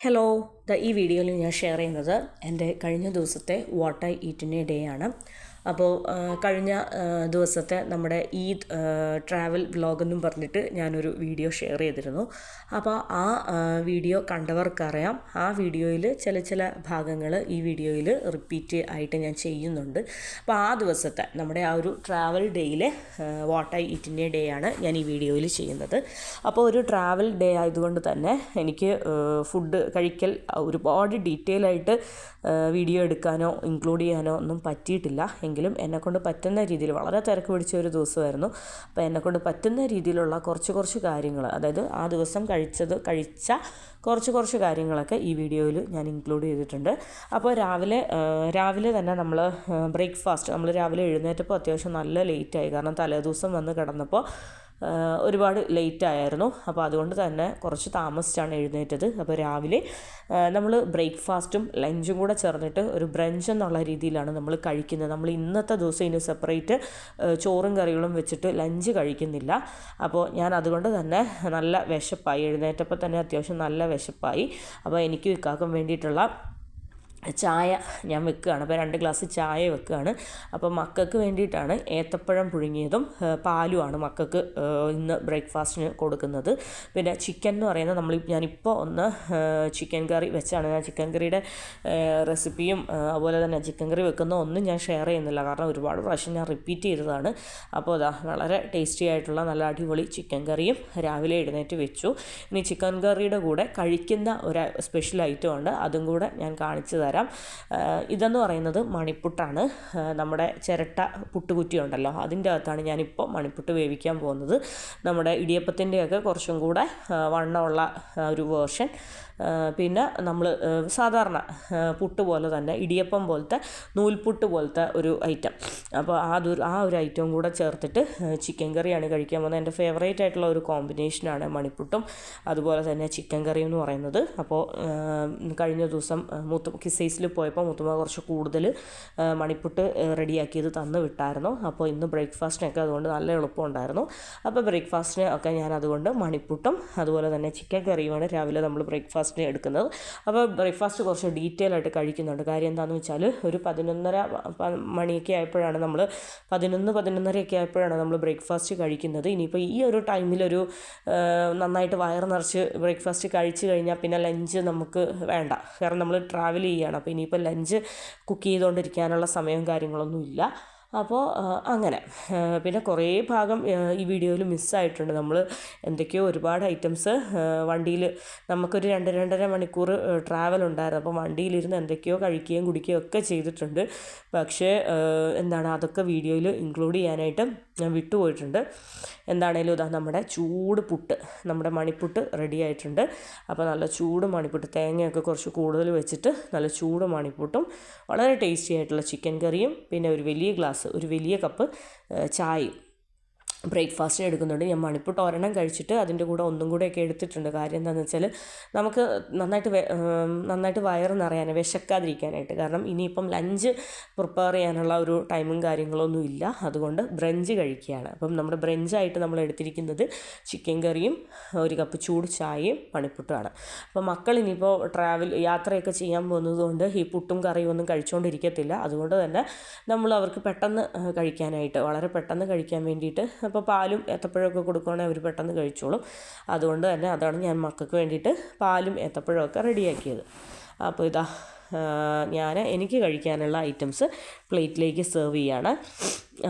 Hello, ഈ വീഡിയോയിൽ ഞാൻ ഷെയർ ചെയ്യുന്നത് എൻ്റെ കഴിഞ്ഞ ദിവസത്തെ what I eat in a day ആണ്. അപ്പോൾ കഴിഞ്ഞ ദിവസത്തെ നമ്മുടെ ഈദ് ട്രാവൽ വ്ലോഗെന്നും പറഞ്ഞിട്ട് ഞാനൊരു വീഡിയോ ഷെയർ ചെയ്തിരുന്നു. അപ്പോൾ ആ വീഡിയോ കണ്ടവർക്കറിയാം, ആ വീഡിയോയിൽ ചില ഭാഗങ്ങൾ ഈ വീഡിയോയിൽ റിപ്പീറ്റ് ആയിട്ട് ഞാൻ ചെയ്യുന്നുണ്ട്. അപ്പോൾ ആ ദിവസത്തെ നമ്മുടെ ആ ഒരു ട്രാവൽ ഡേയിലെ what I eat in a day ആണ് ഞാൻ ഈ വീഡിയോയിൽ ചെയ്യുന്നത്. അപ്പോൾ ഒരു ട്രാവൽ ഡേ ആയതുകൊണ്ട് തന്നെ എനിക്ക് ഫുഡ് കഴിക്കൽ ഒരുപാട് ഡീറ്റെയിൽ ആയിട്ട് വീഡിയോ എടുക്കാനോ ഇൻക്ലൂഡ് ചെയ്യാനോ ഒന്നും പറ്റിയിട്ടില്ല. എങ്കിലും എന്നെക്കൊണ്ട് പറ്റുന്ന രീതിയിൽ വളരെ തിരക്ക് പിടിച്ച ഒരു ദിവസമായിരുന്നു. അപ്പോൾ എന്നെക്കൊണ്ട് പറ്റുന്ന രീതിയിലുള്ള കുറച്ച് കാര്യങ്ങൾ, അതായത് ആ ദിവസം കഴിച്ച കുറച്ച് കാര്യങ്ങളൊക്കെ ഈ വീഡിയോയിൽ ഞാൻ ഇൻക്ലൂഡ് ചെയ്തിട്ടുണ്ട്. അപ്പോൾ രാവിലെ തന്നെ നമ്മൾ നമ്മൾ രാവിലെ എഴുന്നേറ്റപ്പോൾ അത്യാവശ്യം നല്ല ലേറ്റായി. കാരണം തലേദിവസം വന്ന് കിടന്നപ്പോൾ ഒരുപാട് ലേറ്റായിരുന്നു. അപ്പോൾ അതുകൊണ്ട് തന്നെ കുറച്ച് താമസിച്ചാണ് എഴുന്നേറ്റത്. അപ്പോൾ രാവിലെ നമ്മൾ ബ്രേക്ക്ഫാസ്റ്റും ലഞ്ചും കൂടെ ചേർന്നിട്ട് ഒരു ബ്രഞ്ച് എന്നുള്ള രീതിയിലാണ് നമ്മൾ കഴിക്കുന്നത്. നമ്മൾ ഇന്നത്തെ ദിവസം ഇനി സെപ്പറേറ്റ് ചോറും കറികളും വെച്ചിട്ട് ലഞ്ച് കഴിക്കുന്നില്ല. അപ്പോൾ ഞാൻ അതുകൊണ്ട് തന്നെ നല്ല വിശപ്പായി, എഴുന്നേറ്റപ്പോൾ തന്നെ അത്യാവശ്യം നല്ല വിശപ്പായി. അപ്പോൾ എനിക്ക് ഇക്കാക്കും വേണ്ടിയിട്ടുള്ള ചായ ഞാൻ വെക്കുകയാണ്. അപ്പോൾ 2 ഗ്ലാസ് ചായ വെക്കുകയാണ്. അപ്പോൾ മക്കൾക്ക് വേണ്ടിയിട്ടാണ് ഏത്തപ്പഴം പുഴുങ്ങിയതും പാലുമാണ് മക്കൾക്ക് ഇന്ന് ബ്രേക്ക്ഫാസ്റ്റിന് കൊടുക്കുന്നത്. പിന്നെ ചിക്കൻ എന്ന് പറയുന്നത് ഞാനിപ്പോൾ ഒന്ന് ചിക്കൻ കറി വെച്ചാണ്. ഞാൻ ചിക്കൻ കറിയുടെ റെസിപ്പിയും അതുപോലെ തന്നെ ചിക്കൻ കറി വെക്കുന്ന ഒന്നും ഞാൻ ഷെയർ ചെയ്യുന്നില്ല, കാരണം ഒരുപാട് പ്രാവശ്യം ഞാൻ റിപ്പീറ്റ് ചെയ്തതാണ്. അപ്പോൾ വളരെ ടേസ്റ്റി ആയിട്ടുള്ള നല്ല അടിപൊളി ചിക്കൻ കറിയും രാവിലെ എഴുന്നേറ്റ് വെച്ചു. ഇനി ചിക്കൻ കറിയുടെ കൂടെ കഴിക്കുന്ന ഒരു സ്പെഷ്യൽ ഐറ്റം ഉണ്ട്, അതും കൂടെ ഞാൻ കാണിച്ചു തരാം. ഇതെന്ന് പറയുന്നത് മണിപ്പുട്ടാണ്. നമ്മുടെ ചിരട്ട പുട്ടുകുറ്റി ഉണ്ടല്ലോ, അതിൻ്റെ അകത്താണ് ഞാനിപ്പോൾ മണിപ്പുട്ട് വേവിക്കാൻ പോകുന്നത്. നമ്മുടെ ഇടിയപ്പത്തിൻ്റെയൊക്കെ കുറച്ചും കൂടെ വണ്ണമുള്ള ഒരു വേർഷൻ. പിന്നെ നമ്മൾ സാധാരണ പുട്ട് പോലെ തന്നെ ഇടിയപ്പം പോലത്തെ നൂൽപുട്ട് പോലത്തെ ഒരു ഐറ്റം. അപ്പോൾ ആ ഒരു ഐറ്റവും കൂടെ ചേർത്തിട്ട് ചിക്കൻ കറിയാണ് കഴിക്കാൻ പോകുന്നത്. എൻ്റെ ഫേവറേറ്റ് ആയിട്ടുള്ള ഒരു കോമ്പിനേഷനാണ് മണിപ്പുട്ടും അതുപോലെ തന്നെ ചിക്കൻ കറിയും എന്ന് പറയുന്നത്. അപ്പോൾ കഴിഞ്ഞ ദിവസം കിസൈസിൽ പോയപ്പോൾ മുത്തുമ്മ കുറച്ച് കൂടുതൽ മണിപ്പുട്ട് റെഡിയാക്കിയത് തന്നു വിട്ടായിരുന്നു. അപ്പോൾ ഇന്ന് ബ്രേക്ക്ഫാസ്റ്റിനൊക്കെ അതുകൊണ്ട് നല്ല എളുപ്പമുണ്ടായിരുന്നു. അപ്പോൾ ബ്രേക്ക്ഫാസ്റ്റിന് ഒക്കെ ഞാൻ അതുകൊണ്ട് മണിപ്പുട്ടും അതുപോലെ തന്നെ ചിക്കൻ കറിയുമാണ് രാവിലെ നമ്മൾ ബ്രേക്ക്ഫാസ്റ്റിന് എടുക്കുന്നത്. അപ്പോൾ ബ്രേക്ക്ഫാസ്റ്റ് കുറച്ച് ഡീറ്റെയിൽ ആയിട്ട് കഴിക്കുന്നുണ്ട്. കാര്യം എന്താണെന്ന് വെച്ചാൽ ഒരു 11:30 മണിയൊക്കെ ആയപ്പോഴാണ് നമ്മൾ 11:30 ആയപ്പോഴാണ് നമ്മൾ ബ്രേക്ക്ഫാസ്റ്റ് കഴിക്കുന്നത്. ഇനിയിപ്പോൾ ഈ ഒരു ടൈമിലൊരു നന്നായിട്ട് വയറ് നിറച്ച് ബ്രേക്ക്ഫാസ്റ്റ് കഴിച്ച് കഴിഞ്ഞാൽ പിന്നെ ലഞ്ച് നമുക്ക് വേണ്ട, കാരണം നമ്മൾ ട്രാവൽ ചെയ്യുകയാണ്. അപ്പോൾ ഇനിയിപ്പോൾ ലഞ്ച് കുക്ക് ചെയ്തുകൊണ്ടിരിക്കാനുള്ള സമയവും കാര്യങ്ങളൊന്നും ഇല്ല. അപ്പോൾ അങ്ങനെ പിന്നെ കുറേ ഭാഗം ഈ വീഡിയോയിൽ മിസ്സായിട്ടുണ്ട്. നമ്മൾ എന്തൊക്കെയോ ഒരുപാട് ഐറ്റംസ് വണ്ടിയിൽ നമുക്കൊരു 2-2.5 മണിക്കൂർ ട്രാവൽ ഉണ്ടായിരുന്നു. അപ്പോൾ വണ്ടിയിലിരുന്ന് എന്തൊക്കെയോ കഴിക്കുകയും കുടിക്കുകയും ഒക്കെ ചെയ്തിട്ടുണ്ട്. പക്ഷേ അതൊക്കെ വീഡിയോയിൽ ഇൻക്ലൂഡ് ചെയ്യാനായിട്ട് ഞാൻ വിട്ടുപോയിട്ടുണ്ട്. എന്താണേലും നമ്മുടെ ചൂട് പുട്ട്, നമ്മുടെ മണിപ്പുട്ട് റെഡി ആയിട്ടുണ്ട്. അപ്പോൾ നല്ല ചൂട് മണിപ്പുട്ട്, തേങ്ങയൊക്കെ കുറച്ച് കൂടുതൽ വെച്ചിട്ട് നല്ല ചൂട് മണിപ്പുട്ടും വളരെ ടേസ്റ്റി ആയിട്ടുള്ള ചിക്കൻ കറിയും പിന്നെ ഒരു വലിയ കപ്പ് ചായയും ബ്രേക്ക്ഫാസ്റ്റിന് എടുക്കുന്നുണ്ട്. ഞാൻ മണിപ്പുട്ട് ഒരെണ്ണം കഴിച്ചിട്ട് അതിൻ്റെ കൂടെ ഒന്നും കൂടെയൊക്കെ എടുത്തിട്ടുണ്ട്. കാര്യം എന്താണെന്ന് വെച്ചാൽ നമുക്ക് നന്നായിട്ട് വയറ് നിറയാൻ, വിശക്കാതിരിക്കാനായിട്ട്. കാരണം ഇനിയിപ്പം ലഞ്ച് പ്രിപ്പയർ ചെയ്യാനുള്ള ഒരു ടൈമും കാര്യങ്ങളൊന്നും ഇല്ല. അതുകൊണ്ട് ബ്രഞ്ച് കഴിക്കുകയാണ്. അപ്പം നമ്മുടെ ബ്രഞ്ചായിട്ട് നമ്മൾ എടുത്തിരിക്കുന്നത് ചിക്കൻ കറിയും ഒരു കപ്പ് ചൂട് ചായയും മണിപ്പുട്ടുമാണ്. അപ്പം മക്കൾ ഇനിയിപ്പോൾ യാത്രയൊക്കെ ചെയ്യാൻ പോകുന്നത് കൊണ്ട് ഈ പുട്ടും കറിയും ഒന്നും കഴിച്ചുകൊണ്ടിരിക്കത്തില്ല. അതുകൊണ്ട് തന്നെ നമ്മൾ അവർക്ക് വളരെ പെട്ടെന്ന് കഴിക്കാൻ വേണ്ടിയിട്ട് അപ്പോൾ പാലും ഏത്തപ്പഴമൊക്കെ കൊടുക്കുകയാണെങ്കിൽ അവർ പെട്ടെന്ന് കഴിച്ചോളും. അതുകൊണ്ട് തന്നെ അതാണ് ഞാൻ മക്കൾക്ക് വേണ്ടിയിട്ട് പാലും ഏത്തപ്പഴമൊക്കെ റെഡിയാക്കിയത്. അപ്പോൾ എനിക്ക് കഴിക്കാനുള്ള ഐറ്റംസ് പ്ലേറ്റിലേക്ക് സെർവ് ചെയ്യാണ്.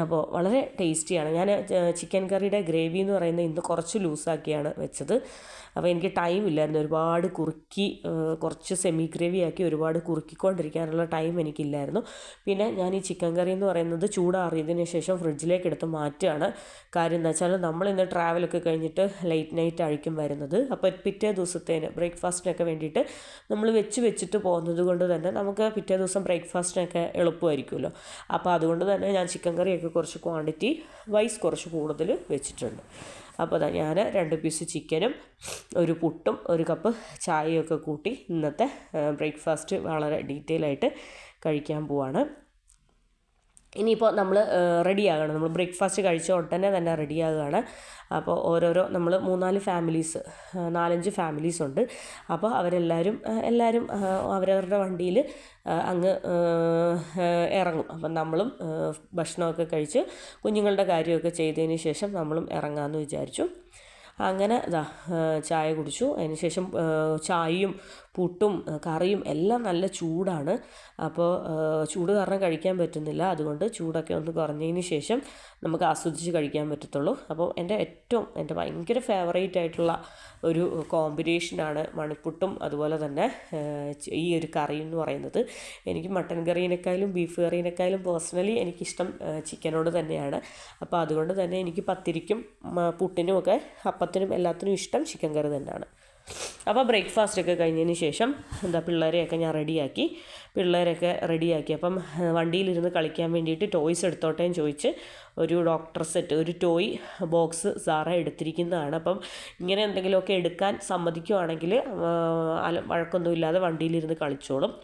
അപ്പോൾ വളരെ ടേസ്റ്റിയാണ്. ഞാൻ ചിക്കൻ കറിയുടെ ഗ്രേവി എന്ന് പറയുന്നത് ഇന്ന് കുറച്ച് ലൂസാക്കിയാണ് വെച്ചത്. അപ്പോൾ എനിക്ക് ടൈം ഇല്ലായിരുന്നു. ഒരുപാട് കുറച്ച് സെമി ഗ്രേവി ആക്കി ഒരുപാട് കുറുക്കിക്കൊണ്ടിരിക്കാനുള്ള ടൈം എനിക്കില്ലായിരുന്നു. പിന്നെ ഞാൻ ഈ ചിക്കൻ കറി എന്ന് പറയുന്നത് ചൂടാറിയതിന് ശേഷം ഫ്രിഡ്ജിലേക്ക് എടുത്ത് മാറ്റുകയാണ്. കാര്യം എന്താ വെച്ചാൽ നമ്മൾ ഇന്ന് ട്രാവലൊക്കെ കഴിഞ്ഞിട്ട് ലേറ്റ് നൈറ്റ് ആയിരിക്കും വരുന്നത്. അപ്പോൾ പിറ്റേ ദിവസത്തേന് ബ്രേക്ക്ഫാസ്റ്റിനൊക്കെ വേണ്ടിയിട്ട് നമ്മൾ വെച്ചിട്ട് പോകുന്നത് കൊണ്ട് തന്നെ നമുക്ക് പിറ്റേ ദിവസം ബ്രേക്ക്ഫാസ്റ്റിനൊക്കെ എളുപ്പമായിരിക്കുമല്ലോ. അപ്പോൾ അതുകൊണ്ട് തന്നെ ഞാൻ ചിക്കൻ കറിയൊക്കെ കുറച്ച് ക്വാണ്ടിറ്റി വൈസ് കുറച്ച് കൂടുതൽ വെച്ചിട്ടുണ്ട്. അപ്പോൾ ഞാൻ 2 പീസ് ചിക്കനും ഒരു പുട്ടും ഒരു കപ്പ് ചായയൊക്കെ കൂട്ടി ഇന്നത്തെ ബ്രേക്ക്ഫാസ്റ്റ് വളരെ ഡീറ്റെയിൽ ആയിട്ട് കഴിക്കാൻ പോവാണ്. ഇനിയിപ്പോൾ നമ്മൾ റെഡിയാകണം. നമ്മൾ ബ്രേക്ക്ഫാസ്റ്റ് കഴിച്ച ഉടനെ തന്നെ റെഡിയാകുകയാണ്. അപ്പോൾ ഓരോരോ നമ്മൾ 3-4 ഫാമിലീസ് 4-5 ഫാമിലീസ് ഉണ്ട്. അപ്പോൾ എല്ലാവരും അവരവരുടെ വണ്ടിയിൽ അങ്ങ് ഇറങ്ങും. അപ്പം നമ്മളും ഭക്ഷണമൊക്കെ കഴിച്ച് കുഞ്ഞുങ്ങളുടെ കാര്യമൊക്കെ ചെയ്തതിന് ശേഷം നമ്മളും ഇറങ്ങാമെന്ന് വിചാരിച്ചു. അങ്ങനെ ചായ കുടിച്ചു. അതിന് ശേഷം ചായയും പുട്ടും കറിയും എല്ലാം നല്ല ചൂടാണ്. അപ്പോൾ ചൂട് കാരണം കഴിക്കാൻ പറ്റുന്നില്ല. അതുകൊണ്ട് ചൂടൊക്കെ ഒന്ന് കുറഞ്ഞതിന് ശേഷം നമുക്ക് ആസ്വദിച്ച് കഴിക്കാൻ പറ്റത്തുള്ളൂ. അപ്പോൾ എൻ്റെ ഭയങ്കര ഫേവറേറ്റ് ആയിട്ടുള്ള ഒരു കോമ്പിനേഷനാണ് മണിപ്പുട്ടും അതുപോലെ തന്നെ ഈ ഒരു കറി എന്ന് പറയുന്നത്. എനിക്ക് മട്ടൻ കറീനേക്കാളും ബീഫ് കറീനേക്കാളും പേഴ്സണലി എനിക്കിഷ്ടം ചിക്കനോട് തന്നെയാണ്. അപ്പോൾ അതുകൊണ്ട് തന്നെ എനിക്ക് പത്തിരിക്കും പുട്ടിനും ഒക്കെ അപ്പത്തിനും എല്ലാത്തിനും ഇഷ്ടം ചിക്കൻ കറി തന്നെയാണ്. അപ്പോൾ ബ്രേക്ക്ഫാസ്റ്റൊക്കെ കഴിഞ്ഞതിന് ശേഷം പിള്ളേരെയൊക്കെ ഞാൻ റെഡിയാക്കി. അപ്പം വണ്ടിയിലിരുന്ന് കളിക്കാൻ വേണ്ടിയിട്ട് ടോയ്സ് എടുത്തോട്ടേന്ന് ചോദിച്ച് ഒരു ഡോക്ടർ സെറ്റ്, ഒരു ടോയ് ബോക്സ് സാറ എടുത്തിരിക്കുന്നതാണ്. അപ്പം ഇങ്ങനെ എന്തെങ്കിലുമൊക്കെ എടുക്കാൻ സമ്മതിക്കുവാണെങ്കിൽ വഴക്കൊന്നുമില്ലാതെ വണ്ടിയിലിരുന്ന് കളിച്ചോളും.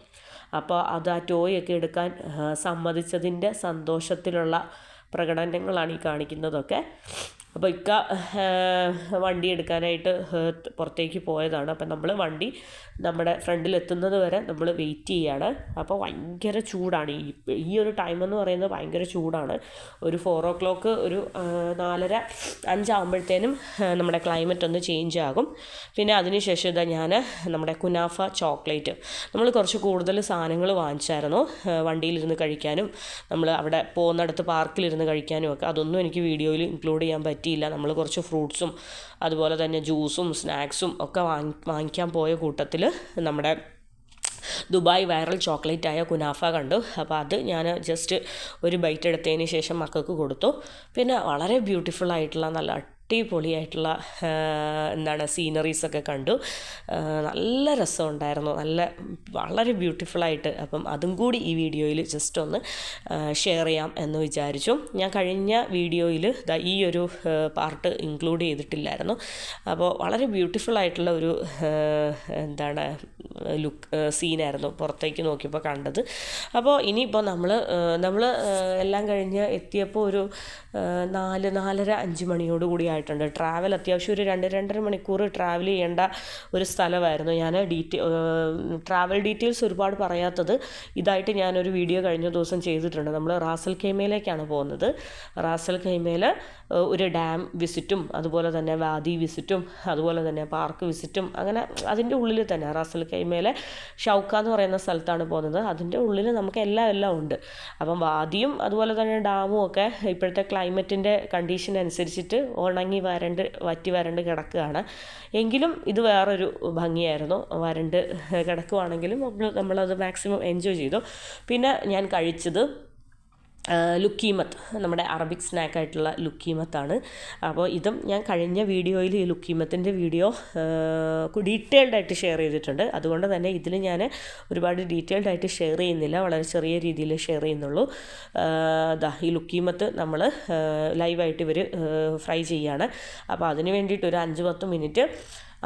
അപ്പോൾ ആ ടോയ് ഒക്കെ എടുക്കാൻ സമ്മതിച്ചതിൻ്റെ സന്തോഷത്തിലുള്ള പ്രകടനങ്ങളാണ് ഈ കാണിക്കുന്നതൊക്കെ. അപ്പോൾ വണ്ടി എടുക്കാനായിട്ട് പുറത്തേക്ക് പോയതാണ്. അപ്പം നമ്മൾ വണ്ടി നമ്മുടെ ഫ്രണ്ടിലെത്തുന്നത് വരെ നമ്മൾ വെയിറ്റ് ചെയ്യുകയാണ്. അപ്പോൾ ഭയങ്കര ചൂടാണ്. ഈ ഒരു ടൈമെന്ന് പറയുന്നത് ഭയങ്കര ചൂടാണ്. ഒരു 4 o'clock, ഒരു 4:30-5 ആകുമ്പോഴത്തേനും നമ്മുടെ ക്ലൈമറ്റ് ഒന്ന് ചേഞ്ച് ആകും. പിന്നെ അതിനുശേഷം ഞാൻ നമ്മുടെ കുനാഫ ചോക്ലേറ്റ് നമ്മൾ കുറച്ച് കൂടുതൽ സാധനങ്ങൾ വാങ്ങിച്ചായിരുന്നു വണ്ടിയിലിരുന്ന് കഴിക്കാനും നമ്മൾ അവിടെ പോകുന്നിടത്ത് പാർക്കിലിരുന്ന് കഴിക്കാനും ഒക്കെ. അതൊന്നും എനിക്ക് വീഡിയോയിൽ ഇൻക്ലൂഡ് ചെയ്യാൻ പറ്റിയില്ല. നമ്മൾ കുറച്ച് ഫ്രൂട്ട്സും അതുപോലെ തന്നെ ജ്യൂസും സ്നാക്സും ഒക്കെ വാങ്ങിക്കാൻ പോയ കൂട്ടത്തിൽ നമ്മുടെ ദുബായ് വൈറൽ ചോക്ലേറ്റായ കുനാഫ കണ്ടു. അപ്പോൾ അത് ഞാൻ ജസ്റ്റ് ഒരു ബൈറ്റ് എടുത്തതിന് ശേഷം മക്കൾക്ക് കൊടുത്തു. പിന്നെ വളരെ ബ്യൂട്ടിഫുൾ ആയിട്ടുള്ള നല്ല അടിപൊളിയായിട്ടുള്ള സീനറീസൊക്കെ കണ്ടു. നല്ല രസമുണ്ടായിരുന്നു, വളരെ ബ്യൂട്ടിഫുള്ളായിട്ട്. അപ്പം അതും കൂടി ഈ വീഡിയോയിൽ ജസ്റ്റ് ഒന്ന് ഷെയർ ചെയ്യാം എന്ന് വിചാരിച്ചു. ഞാൻ കഴിഞ്ഞ വീഡിയോയിൽ ഈ ഒരു പാർട്ട് ഇൻക്ലൂഡ് ചെയ്തിട്ടില്ലായിരുന്നു. അപ്പോൾ വളരെ ബ്യൂട്ടിഫുള്ളായിട്ടുള്ള ഒരു സീനായിരുന്നു പുറത്തേക്ക് നോക്കിയപ്പോൾ കണ്ടത്. അപ്പോൾ ഇനിയിപ്പോൾ നമ്മൾ എല്ലാം കഴിഞ്ഞ് എത്തിയപ്പോൾ ഒരു 4-4:30-5 മണിയോട് കൂടി ആയിട്ടുണ്ട്. ട്രാവൽ അത്യാവശ്യം ഒരു 2-2.5 മണിക്കൂർ ട്രാവൽ ചെയ്യേണ്ട ഒരു സ്ഥലമായിരുന്നു. ഞാൻ ട്രാവൽ ഡീറ്റെയിൽസ് ഒരുപാട് പറയാത്തത് ഇതായിട്ട് ഞാനൊരു വീഡിയോ കഴിഞ്ഞ ദിവസം ചെയ്തിട്ടുണ്ട്. നമ്മൾ റാസൽ ഖൈമയിലേക്കാണ് പോകുന്നത്. റാസൽ ഖൈമയിൽ ഒരു ഡാം വിസിറ്റും അതുപോലെ തന്നെ വാദി വിസിറ്റും അതുപോലെ തന്നെ പാർക്ക് വിസിറ്റും അങ്ങനെ അതിൻ്റെ ഉള്ളിൽ തന്നെ റാസൽ ഖൈമയിലെ ഷൗക്ക എന്ന് പറയുന്ന സ്ഥലത്താണ് പോകുന്നത്. അതിൻ്റെ ഉള്ളിൽ നമുക്ക് എല്ലാം ഉണ്ട്. അപ്പം വാദിയും അതുപോലെ തന്നെ ഡാമും ഒക്കെ ഇപ്പോഴത്തെ ക്ലൈമറ്റിൻ്റെ കണ്ടീഷൻ അനുസരിച്ചിട്ട് വറ്റി വരണ്ട് കിടക്കുകയാണ്. എങ്കിലും ഇത് വേറൊരു ഭംഗിയായിരുന്നു. വരണ്ട് കിടക്കുവാണെങ്കിലും നമ്മളത് മാക്സിമം എൻജോയ് ചെയ്തു. പിന്നെ ഞാൻ കഴിച്ചത് ലുക്കീമത്ത്, നമ്മുടെ അറബിക് സ്നാക്കായിട്ടുള്ള ലുക്കീമത്താണ്. അപ്പോൾ ഇതും ഞാൻ കഴിഞ്ഞ വീഡിയോയിൽ ഈ ലുക്കീമത്തിൻ്റെ വീഡിയോ ഡീറ്റെയിൽഡായിട്ട് ഷെയർ ചെയ്തിട്ടുണ്ട്. അതുകൊണ്ട് തന്നെ ഇതിൽ ഞാൻ ഒരുപാട് ഡീറ്റെയിൽഡായിട്ട് ഷെയർ ചെയ്യുന്നില്ല, വളരെ ചെറിയ രീതിയിൽ ഷെയർ ചെയ്യുന്നുള്ളൂ. ഈ ലുക്കീമത്ത് നമ്മൾ ലൈവായിട്ട് ഇവർ ഫ്രൈ ചെയ്യുകയാണ്. അപ്പോൾ അതിന് വേണ്ടിയിട്ട് ഒരു 5-10 മിനിറ്റ്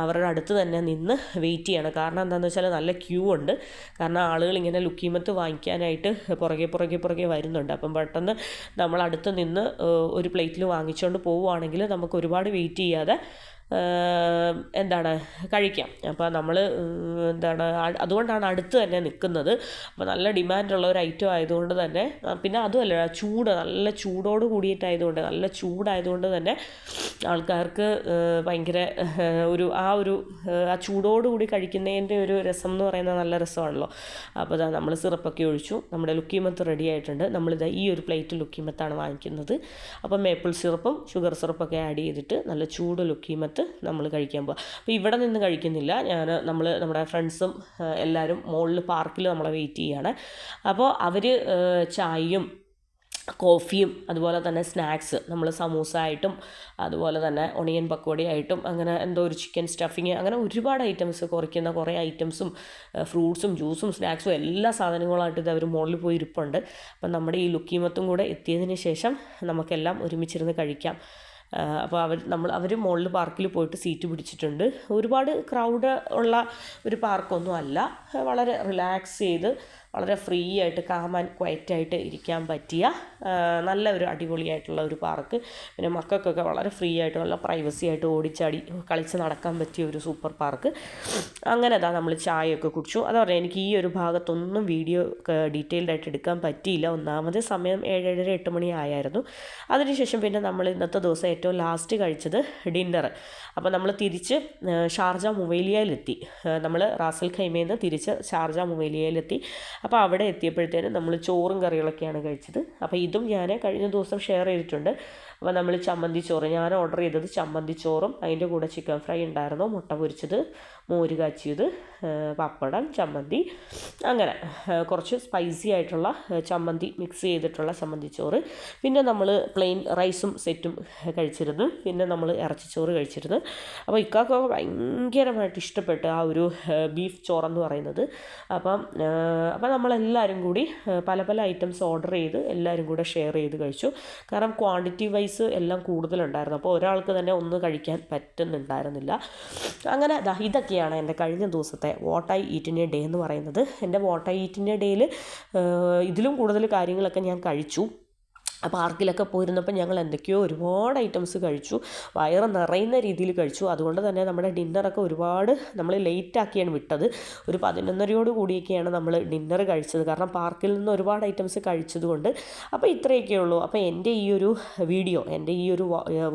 അവരുടെ അടുത്ത് തന്നെ നിന്ന് വെയിറ്റ് ചെയ്യണം. കാരണം എന്താണെന്ന് വെച്ചാൽ നല്ല ക്യൂ ഉണ്ട്. കാരണം ആളുകൾ ഇങ്ങനെ ലുക്കീമത്ത് വാങ്ങിക്കാനായിട്ട് പുറകെ വരുന്നുണ്ട്. അപ്പം പെട്ടെന്ന് നമ്മൾ അടുത്ത് നിന്ന് ഒരു പ്ലേറ്റിൽ വാങ്ങിച്ചുകൊണ്ട് പോവുകയാണെങ്കിൽ നമുക്ക് ഒരുപാട് വെയിറ്റ് ചെയ്യാതെ കഴിക്കാം. അപ്പോൾ നമ്മൾ അതുകൊണ്ടാണ് അടുത്ത് തന്നെ നിൽക്കുന്നത്. അപ്പോൾ നല്ല ഡിമാൻഡുള്ള ഒരു ഐറ്റം ആയതുകൊണ്ട് തന്നെ, പിന്നെ അതുമല്ല നല്ല ചൂടോട് കൂടിയിട്ടായതുകൊണ്ട്, നല്ല ചൂടായതുകൊണ്ട് തന്നെ ആൾക്കാർക്ക് ഭയങ്കര ആ ചൂടോടുകൂടി കഴിക്കുന്നതിൻ്റെ ഒരു രസം എന്ന് പറയുന്നത് നല്ല രസമാണല്ലോ. അപ്പോൾ നമ്മൾ സിറപ്പൊക്കെ ഒഴിച്ചു, നമ്മുടെ ലുക്കീമത്ത് റെഡി ആയിട്ടുണ്ട്. ഈ ഒരു പ്ലേറ്റ് ലുക്കീമത്താണ് വാങ്ങിക്കുന്നത്. അപ്പോൾ മേപ്പിൾ സിറപ്പും ഷുഗർ സിറപ്പൊക്കെ ആഡ് ചെയ്തിട്ട് നല്ല ചൂട് ലുക്കീമത്ത് നമ്മൾ കഴിക്കാൻ പോകുക. അപ്പോൾ ഇവിടെ നിന്ന് കഴിക്കുന്നില്ല, നമ്മുടെ ഫ്രണ്ട്സും എല്ലാവരും മുകളിൽ പാർക്കിൽ നമ്മളെ വെയിറ്റ് ചെയ്യുകയാണ്. അപ്പോൾ അവർ ചായയും കോഫിയും അതുപോലെ തന്നെ സ്നാക്സ് നമ്മൾ സമൂസ ആയിട്ടും അതുപോലെ തന്നെ ഒണിയൻ പക്കോടി ആയിട്ടും അങ്ങനെ എന്തോ ഒരു ചിക്കൻ സ്റ്റഫിങ്, അങ്ങനെ ഒരുപാട് ഐറ്റംസ് കുറയ്ക്കുന്ന കുറേ ഐറ്റംസും ഫ്രൂട്ട്സും ജ്യൂസും സ്നാക്സും എല്ലാ സാധനങ്ങളായിട്ട് ഇത് അവർ മുകളിൽ പോയി ഇരിപ്പുണ്ട്. അപ്പം നമ്മുടെ ഈ ലുക്കീമത്തും കൂടെ എത്തിയതിന് ശേഷം നമുക്കെല്ലാം ഒരുമിച്ചിരുന്ന് കഴിക്കാം. അപ്പോൾ അവർ മുകളിൽ പാർക്കിൽ പോയിട്ട് സീറ്റ് പിടിച്ചിട്ടുണ്ട്. ഒരുപാട് ക്രൗഡ് ഉള്ള ഒരു പാർക്കൊന്നും അല്ല, വളരെ റിലാക്സ് ചെയ്ത് വളരെ ഫ്രീ ആയിട്ട് കാം ആൻഡ് ക്വയറ്റായിട്ട് ഇരിക്കാൻ പറ്റിയ നല്ല ഒരു അടിപൊളിയായിട്ടുള്ള ഒരു പാർക്ക്. പിന്നെ മക്കൾക്കൊക്കെ വളരെ ഫ്രീ ആയിട്ട് നല്ല പ്രൈവസി ആയിട്ട് ഓടിച്ചാടി കളിച്ച് നടക്കാൻ പറ്റിയ ഒരു സൂപ്പർ പാർക്ക്. അങ്ങനെ അതാ നമ്മൾ ചായയൊക്കെ കുടിച്ചു. അതാ പറയുക, എനിക്ക് ഈ ഒരു ഭാഗത്തൊന്നും വീഡിയോ ഡീറ്റെയിൽഡ് ആയിട്ട് എടുക്കാൻ പറ്റിയില്ല. ഒന്നാമത് സമയം 7:30 8 മണി ആയായിരുന്നു. അതിനുശേഷം പിന്നെ നമ്മൾ ഇന്നത്തെ ദിവസം ഏറ്റവും ലാസ്റ്റ് കഴിച്ചത് ഡിന്നർ. അപ്പോൾ നമ്മൾ തിരിച്ച് ഷാർജ മുവൈലിയയിലെത്തി. നമ്മൾ റാസൽ ഖൈമയിൽ നിന്ന് തിരിച്ച് ഷാർജ മുവൈലിയയിലെത്തി. അപ്പോൾ അവിടെ എത്തിയപ്പോഴത്തേനും നമ്മൾ ചോറും കറികളൊക്കെയാണ് കഴിച്ചത്. അപ്പോൾ ഇതും ഞാൻ കഴിഞ്ഞ ദിവസം ഷെയർ ചെയ്തിട്ടുണ്ട്. അപ്പോൾ നമ്മൾ ചമ്മന്തി ചോറ്, ഞാൻ ഓർഡർ ചെയ്തത് ചമ്മന്തി ചോറും അതിൻ്റെ കൂടെ ചിക്കൻ ഫ്രൈ ഉണ്ടായിരുന്നു, മുട്ട പൊരിച്ചത്, മോര് കാച്ചിയത്, പപ്പടം, ചമ്മന്തി, അങ്ങനെ കുറച്ച് സ്പൈസി ആയിട്ടുള്ള ചമ്മന്തി മിക്സ് ചെയ്തിട്ടുള്ള ചമ്മന്തി ചോറ്. പിന്നെ നമ്മൾ പ്ലെയിൻ റൈസും സെറ്റും കഴിച്ചിരുന്നു. പിന്നെ നമ്മൾ ഇറച്ചിച്ചോറ് കഴിച്ചിരുന്നു. അപ്പോൾ ഇക്കാക്കൊക്കെ ഭയങ്കരമായിട്ട് ഇഷ്ടപ്പെട്ട് ആ ഒരു ബീഫ് ചോറെന്ന് പറയുന്നത്. അപ്പം നമ്മളെല്ലാവരും കൂടി പല പല ഐറ്റംസ് ഓർഡർ ചെയ്ത് എല്ലാവരും കൂടെ ഷെയർ ചെയ്ത് കഴിച്ചു. കാരണം ക്വാണ്ടിറ്റി വൈസ് എല്ലാം കൂടുതലുണ്ടായിരുന്നു. അപ്പോൾ ഒരാൾക്ക് തന്നെ ഒന്ന് കഴിക്കാൻ പറ്റുന്നുണ്ടായിരുന്നില്ല. അങ്ങനെ ഇതൊക്കെയാണ് എൻ്റെ കഴിഞ്ഞ ദിവസത്തെ what I eat in a day എന്ന് പറയുന്നത്. എൻ്റെ what I eat in A ഡേയിൽ ഇതിലും കൂടുതൽ കാര്യങ്ങളൊക്കെ ഞാൻ കഴിച്ചു. പാർക്കിലൊക്കെ പോയിരുന്നപ്പോൾ ഞങ്ങൾ എന്തൊക്കെയോ ഒരുപാട് ഐറ്റംസ് കഴിച്ചു, വയറ് നിറയുന്ന രീതിയിൽ കഴിച്ചു. അതുകൊണ്ട് തന്നെ നമ്മുടെ ഡിന്നറൊക്കെ ഒരുപാട് നമ്മൾ ലേറ്റാക്കിയാണ് വിട്ടത്. ഒരു 11:30 കൂടിയൊക്കെയാണ് നമ്മൾ ഡിന്നർ കഴിച്ചത്. കാരണം പാർക്കിൽ നിന്ന് ഒരുപാട് ഐറ്റംസ് കഴിച്ചതുകൊണ്ട്. അപ്പോൾ ഇത്രയൊക്കെ ഉള്ളൂ. അപ്പോൾ എൻ്റെ ഈ ഒരു വീഡിയോ, എൻ്റെ ഈ ഒരു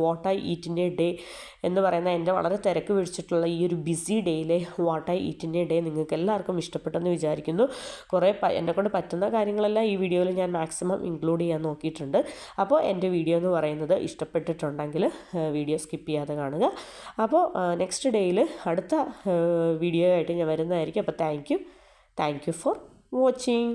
what I eat in a day എന്ന് പറയുന്ന എൻ്റെ വളരെ തിരക്ക് പിടിച്ചിട്ടുള്ള ഈ ഒരു ബിസി ഡേയിലെ what I eat in a day നിങ്ങൾക്ക് എല്ലാവർക്കും ഇഷ്ടപ്പെട്ടെന്ന് വിചാരിക്കുന്നു. കുറേ എന്നെക്കൊണ്ട് പറ്റുന്ന കാര്യങ്ങളെല്ലാം ഈ വീഡിയോയിൽ ഞാൻ മാക്സിമം ഇൻക്ലൂഡ് ചെയ്യാൻ നോക്കിയിട്ടുണ്ട്. അപ്പോൾ എൻ്റെ വീഡിയോ എന്ന് പറയുന്നത് ഇഷ്ടപ്പെട്ടിട്ടുണ്ടെങ്കിൽ വീഡിയോ സ്കിപ്പ് ചെയ്യാതെ കാണുക. അപ്പോൾ നെക്സ്റ്റ് ഡേയിൽ അടുത്ത വീഡിയോ ആയിട്ട് ഞാൻ വരുന്നതായിരിക്കും. അപ്പോൾ താങ്ക് യു ഫോർ വാച്ചിങ്.